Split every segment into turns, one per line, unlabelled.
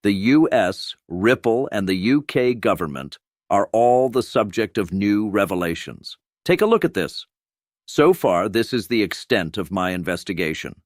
The US, Ripple, and the UK government are all the subject of new revelations. Take a look at this. So far, this is the extent of my investigation.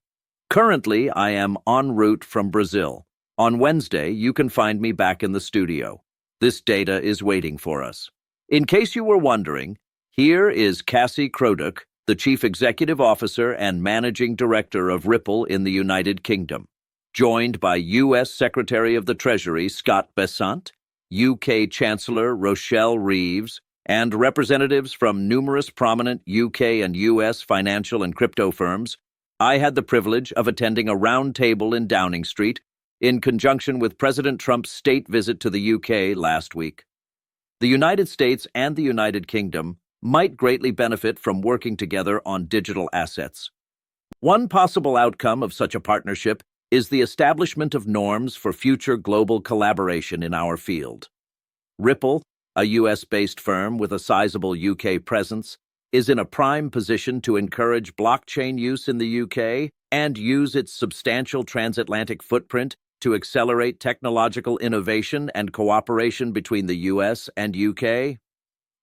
Currently, I am en route from Brazil. On Wednesday, you can find me back in the studio. This data is waiting for us. In case you were wondering, here is Cassie Croduk, the Chief Executive Officer and Managing Director of Ripple in the United Kingdom, joined by U.S. Secretary of the Treasury Scott Bessent, UK Chancellor Rochelle Reeves, and representatives from numerous prominent UK and US financial and crypto firms. I had the privilege of attending a roundtable in Downing Street in conjunction with President Trump's state visit to the UK last week. The United States and the United Kingdom might greatly benefit from working together on digital assets. One possible outcome of such a partnership is the establishment of norms for future global collaboration in our field. Ripple, a US-based firm with a sizable UK presence, is in a prime position to encourage blockchain use in the UK and use its substantial transatlantic footprint to accelerate technological innovation and cooperation between the US and UK.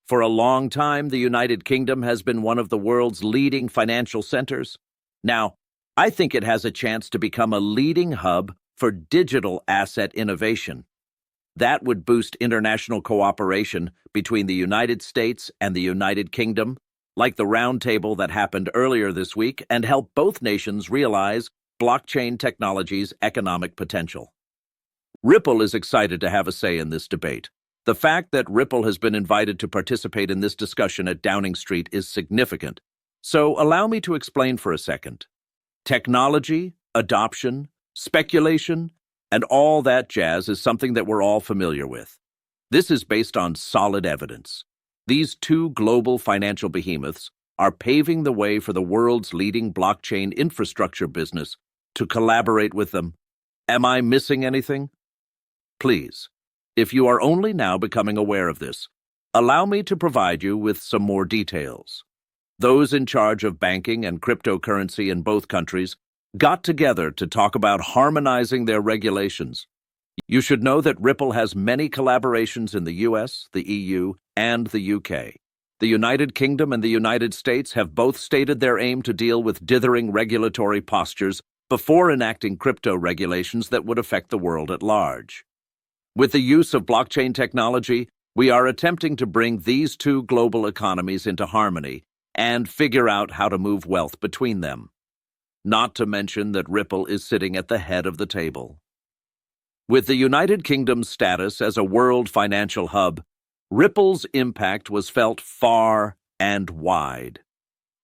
For a long time, the United Kingdom has been one of the world's leading financial centers. Now, I think it has a chance to become a leading hub for digital asset innovation. That would boost international cooperation between the United States and the United Kingdom, like the roundtable that happened earlier this week, and help both nations realize blockchain technology's economic potential. Ripple is excited to have a say in this debate. The fact that Ripple has been invited to participate in this discussion at Downing Street is significant. So allow me to explain for a second. Technology, adoption, speculation, and all that jazz is something that we're all familiar with. This is based on solid evidence. These two global financial behemoths are paving the way for the world's leading blockchain infrastructure business to collaborate with them. Am I missing anything? Please, if you are only now becoming aware of this, allow me to provide you with some more details. Those in charge of banking and cryptocurrency in both countries got together to talk about harmonizing their regulations. You should know that Ripple has many collaborations in the US, the EU, and the UK. The United Kingdom and the United States have both stated their aim to deal with dithering regulatory postures before enacting crypto regulations that would affect the world at large. With the use of blockchain technology, we are attempting to bring these two global economies into harmony and figure out how to move wealth between them. Not to mention that Ripple is sitting at the head of the table. With the United Kingdom's status as a world financial hub, Ripple's impact was felt far and wide.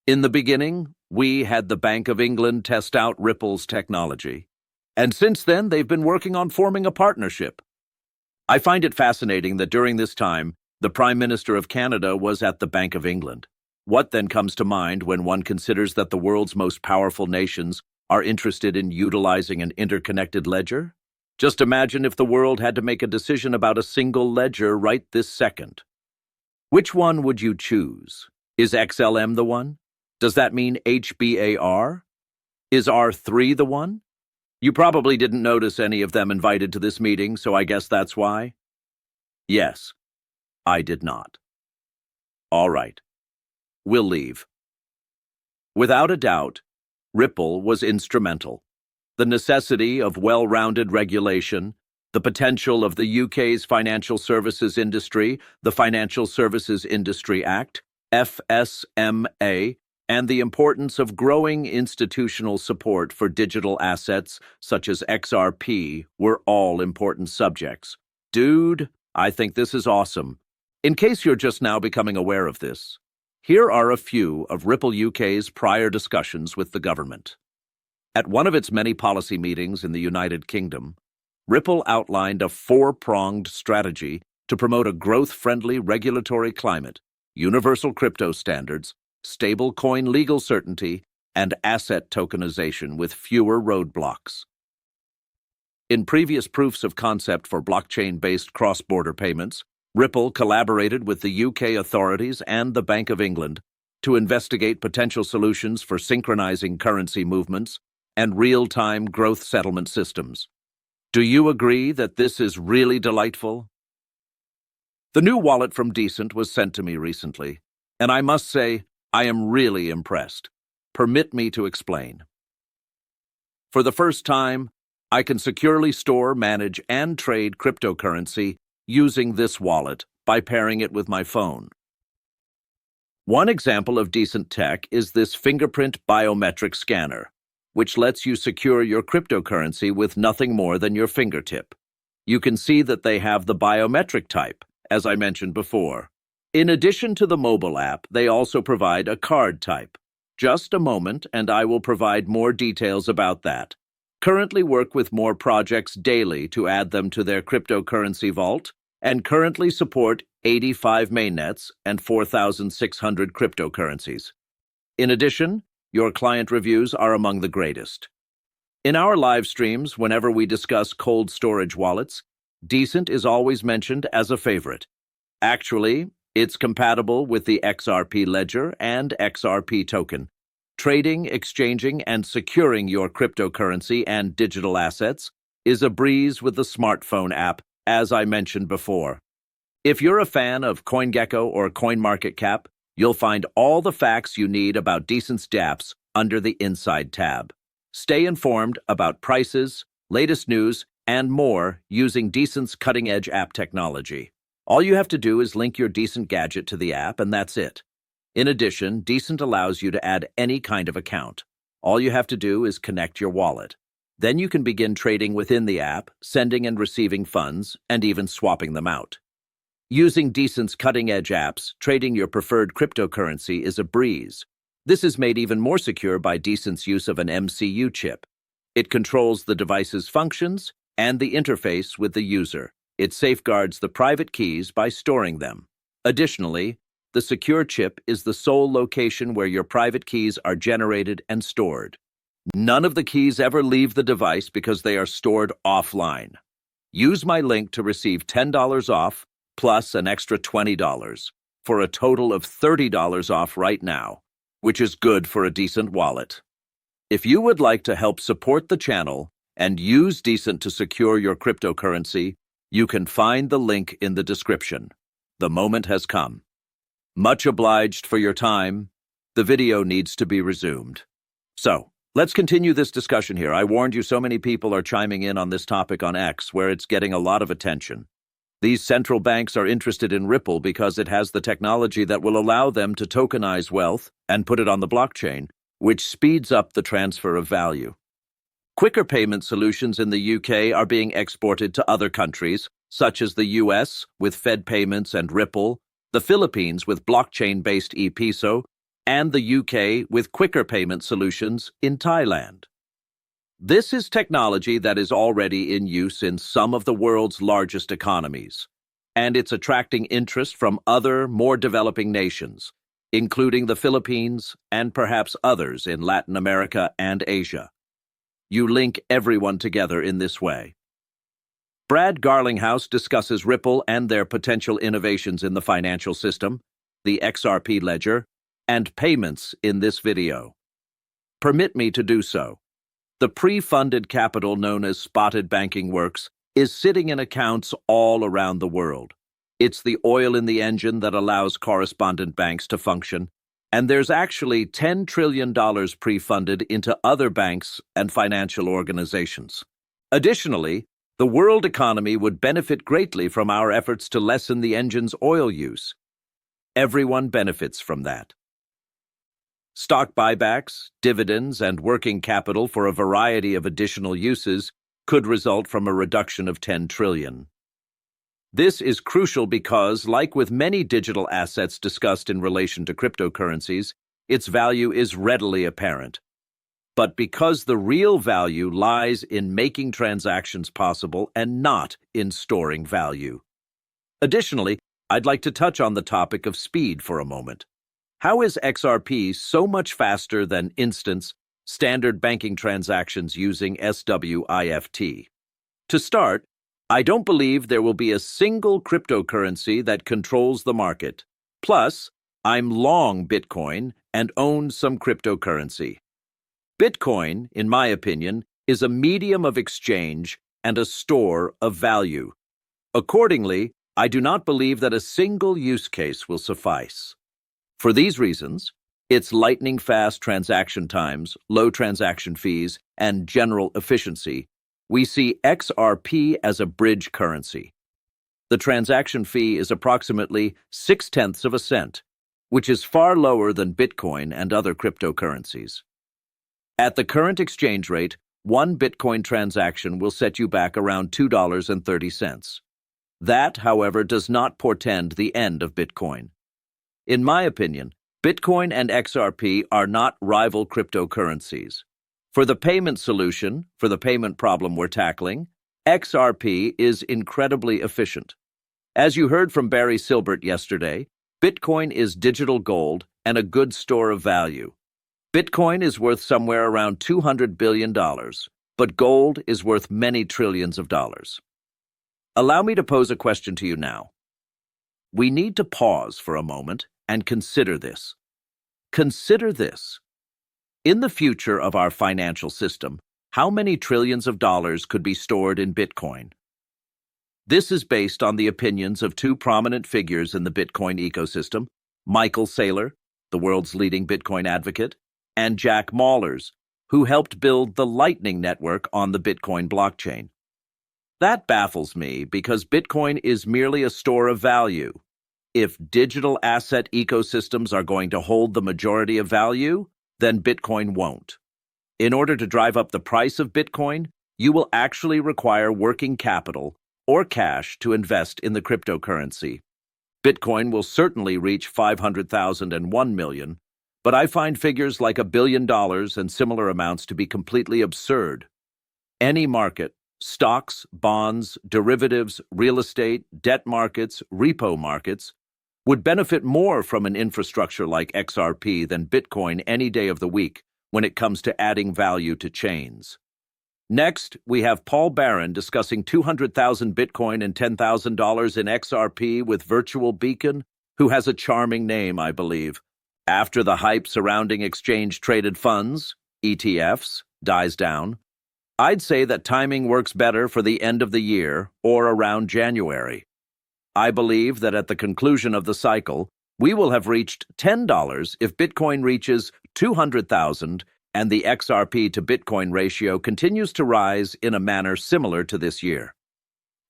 In the beginning, we had the Bank of England test out Ripple's technology, and since then they've been working on forming a partnership. I find it fascinating that during this time, the Prime Minister of Canada was at the Bank of England. What then comes to mind when one considers that the world's most powerful nations are interested in utilizing an interconnected ledger? Just imagine if the world had to make a decision about a single ledger right this second. Which one would you choose? Is XLM the one? Does that mean HBAR? Is R3 the one? You probably didn't notice any of them invited to this meeting, so I guess that's why. Yes, I did not. All right. We'll leave. Without a doubt, Ripple was instrumental. The necessity of well-rounded regulation, the potential of the UK's financial services industry, the Financial Services Industry Act, FSMA, and the importance of growing institutional support for digital assets such as XRP were all important subjects. Dude, I think this is awesome. In case you're just now becoming aware of this, here are a few of Ripple UK's prior discussions with the government. At one of its many policy meetings in the United Kingdom, Ripple outlined a four-pronged strategy to promote a growth-friendly regulatory climate, universal crypto standards, stablecoin legal certainty, and asset tokenization with fewer roadblocks. In previous proofs of concept for blockchain-based cross-border payments, Ripple collaborated with the UK authorities and the Bank of England to investigate potential solutions for synchronizing currency movements and real-time growth settlement systems. Do you agree that this is really delightful? The new wallet from Decent was sent to me recently, and I must say, I am really impressed. Permit me to explain. For the first time, I can securely store, manage, and trade cryptocurrency using this wallet by pairing it with my phone. One example of decent tech is this fingerprint biometric scanner, which lets you secure your cryptocurrency with nothing more than your fingertip. You can see that they have the biometric type, as I mentioned before. In addition to the mobile app, they also provide a card type. Just a moment, and I will provide more details about that. Currently work with more projects daily to add them to their cryptocurrency vault, and currently support 85 mainnets and 4,600 cryptocurrencies. In addition, your client reviews are among the greatest. In our live streams, whenever we discuss cold storage wallets, Decent is always mentioned as a favorite. Actually, it's compatible with the XRP ledger and XRP token. Trading, exchanging, and securing your cryptocurrency and digital assets is a breeze with the smartphone app, as I mentioned before. If you're a fan of CoinGecko or CoinMarketCap, you'll find all the facts you need about Decent's dApps under the Inside tab. Stay informed about prices, latest news, and more using Decent's cutting-edge app technology. All you have to do is link your Decent gadget to the app, and that's it. In addition, Decent allows you to add any kind of account. All you have to do is connect your wallet. Then you can begin trading within the app, sending and receiving funds, and even swapping them out. Using Decent's cutting-edge apps, trading your preferred cryptocurrency is a breeze. This is made even more secure by Decent's use of an MCU chip. It controls the device's functions and the interface with the user. It safeguards the private keys by storing them. Additionally, the secure chip is the sole location where your private keys are generated and stored. None of the keys ever leave the device because they are stored offline. Use my link to receive $10 off plus an extra $20 for a total of $30 off right now, which is good for a Decent wallet. If you would like to help support the channel and use Decent to secure your cryptocurrency, you can find the link in the description. The moment has come. Much obliged for your time. The video needs to be resumed. So, let's continue this discussion here. I warned you so many people are chiming in on this topic on X, where it's getting a lot of attention. These central banks are interested in Ripple because it has the technology that will allow them to tokenize wealth and put it on the blockchain, which speeds up the transfer of value. Quicker payment solutions in the UK are being exported to other countries, such as the US with Fed Payments and Ripple, the Philippines with blockchain-based e-piso, and the UK with quicker payment solutions in Thailand. This is technology that is already in use in some of the world's largest economies, and it's attracting interest from other, more developing nations, including the Philippines and perhaps others in Latin America and Asia. You link everyone together in this way. Brad Garlinghouse discusses Ripple and their potential innovations in the financial system, the XRP ledger, and payments in this video. Permit me to do so. The pre-funded capital known as spotted banking works is sitting in accounts all around the world. It's the oil in the engine that allows correspondent banks to function, and there's actually $10 trillion pre-funded into other banks and financial organizations. Additionally, the world economy would benefit greatly from our efforts to lessen the engine's oil use. Everyone benefits from that. Stock buybacks, dividends, and working capital for a variety of additional uses could result from a reduction of $10 trillion. This is crucial because, like with many digital assets discussed in relation to cryptocurrencies, its value is readily apparent. But because the real value lies in making transactions possible and not in storing value. Additionally, I'd like to touch on the topic of speed for a moment. How is XRP so much faster than instance, standard banking transactions using SWIFT? To start, I don't believe there will be a single cryptocurrency that controls the market. Plus, I'm long Bitcoin and own some cryptocurrency. Bitcoin, in my opinion, is a medium of exchange and a store of value. Accordingly, I do not believe that a single use case will suffice. For these reasons, its lightning-fast transaction times, low transaction fees, and general efficiency, we see XRP as a bridge currency. The transaction fee is approximately 0.6 of a cent, which is far lower than Bitcoin and other cryptocurrencies. At the current exchange rate, one Bitcoin transaction will set you back around $2.30. That, however, does not portend the end of Bitcoin. In my opinion, Bitcoin and XRP are not rival cryptocurrencies. For the payment solution, for the payment problem we're tackling, XRP is incredibly efficient. As you heard from Barry Silbert yesterday, Bitcoin is digital gold and a good store of value. Bitcoin is worth somewhere around $200 billion, but gold is worth many trillions of dollars. Allow me to pose a question to you now. We need to pause for a moment and consider this. Consider this. In the future of our financial system, how many trillions of dollars could be stored in Bitcoin? This is based on the opinions of two prominent figures in the Bitcoin ecosystem, Michael Saylor, the world's leading Bitcoin advocate, and Jack Mallers, who helped build the Lightning Network on the Bitcoin blockchain. That baffles me because Bitcoin is merely a store of value. If digital asset ecosystems are going to hold the majority of value, then Bitcoin won't. In order to drive up the price of Bitcoin, you will actually require working capital or cash to invest in the cryptocurrency. Bitcoin will certainly reach 500,000 and 1 million, but I find figures like $1 billion and similar amounts to be completely absurd. Any market, stocks, bonds, derivatives, real estate, debt markets, repo markets, would benefit more from an infrastructure like XRP than Bitcoin any day of the week when it comes to adding value to chains. Next, we have Paul Barron discussing 200,000 Bitcoin and $10,000 in XRP with Virtual Beacon, who has a charming name, I believe. After the hype surrounding exchange-traded funds, ETFs, dies down, I'd say that timing works better for the end of the year or around January. I believe that at the conclusion of the cycle, we will have reached $10 if Bitcoin reaches 200,000 and the XRP to Bitcoin ratio continues to rise in a manner similar to this year.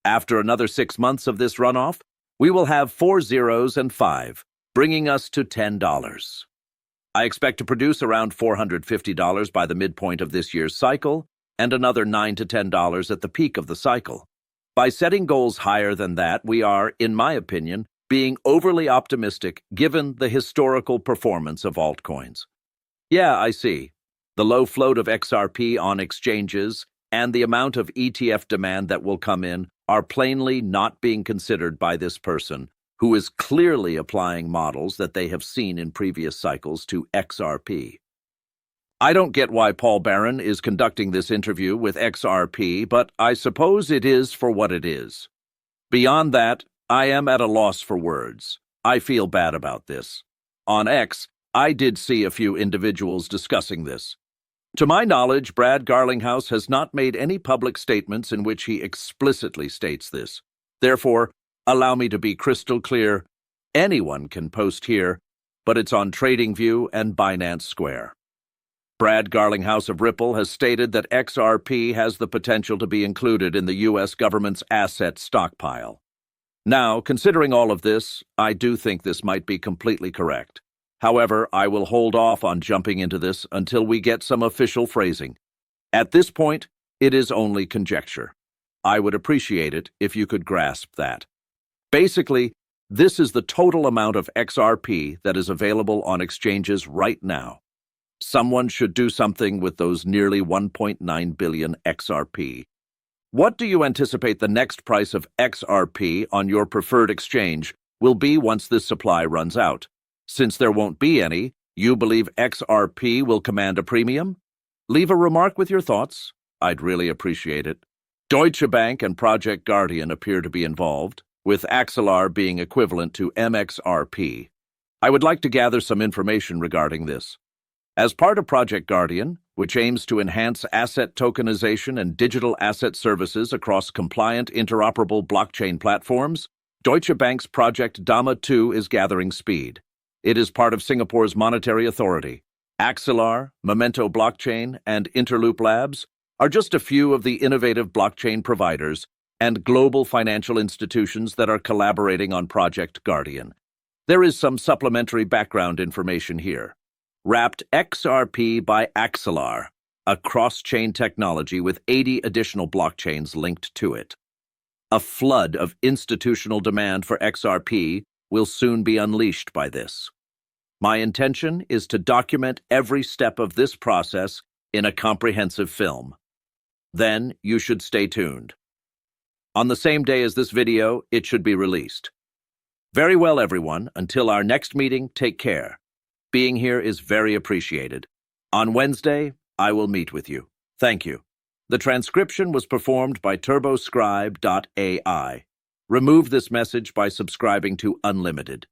After another 6 months of this runoff, we will have 4 zeros and 5, bringing us to $10. I expect to produce around $450 by the midpoint of this year's cycle and another $9 to $10 at the peak of the cycle. By setting goals higher than that, we are, in my opinion, being overly optimistic given the historical performance of altcoins. Yeah, I see. The low float of XRP on exchanges and the amount of ETF demand that will come in are plainly not being considered by this person, who is clearly applying models that they have seen in previous cycles to XRP. I don't get why Paul Barron is conducting this interview with XRP, but I suppose it is for what it is. Beyond that, I am at a loss for words. I feel bad about this. On X, I did see a few individuals discussing this. To my knowledge, Brad Garlinghouse has not made any public statements in which he explicitly states this. Therefore, allow me to be crystal clear. Anyone can post here, but it's on TradingView and Binance Square. Brad Garlinghouse of Ripple has stated that XRP has the potential to be included in the U.S. government's asset stockpile. Now, considering all of this, I do think this might be completely correct. However, I will hold off on jumping into this until we get some official phrasing. At this point, it is only conjecture. I would appreciate it if you could grasp that. Basically, this is the total amount of XRP that is available on exchanges right now. Someone should do something with those nearly 1.9 billion XRP. What do you anticipate the next price of XRP on your preferred exchange will be once this supply runs out? Since there won't be any, you believe XRP will command a premium? Leave a remark with your thoughts. I'd really appreciate it. Deutsche Bank and Project Guardian appear to be involved, with Axelar being equivalent to MXRP. I would like to gather some information regarding this. As part of Project Guardian, which aims to enhance asset tokenization and digital asset services across compliant, interoperable blockchain platforms, Deutsche Bank's Project Dama 2 is gathering speed. It is part of Singapore's monetary authority. Axelar, Memento Blockchain, and Interloop Labs are just a few of the innovative blockchain providers and global financial institutions that are collaborating on Project Guardian. There is some supplementary background information here. Wrapped XRP by Axelar, a cross-chain technology with 80 additional blockchains linked to it. A flood of institutional demand for XRP will soon be unleashed by this. My intention is to document every step of this process in a comprehensive film. Then you should stay tuned. On the same day as this video, it should be released. Very well, everyone. Until our next meeting, take care. Being here is very appreciated. On Wednesday, I will meet with you. Thank you. The transcription was performed by turboscribe.ai. Remove this message by subscribing to Unlimited.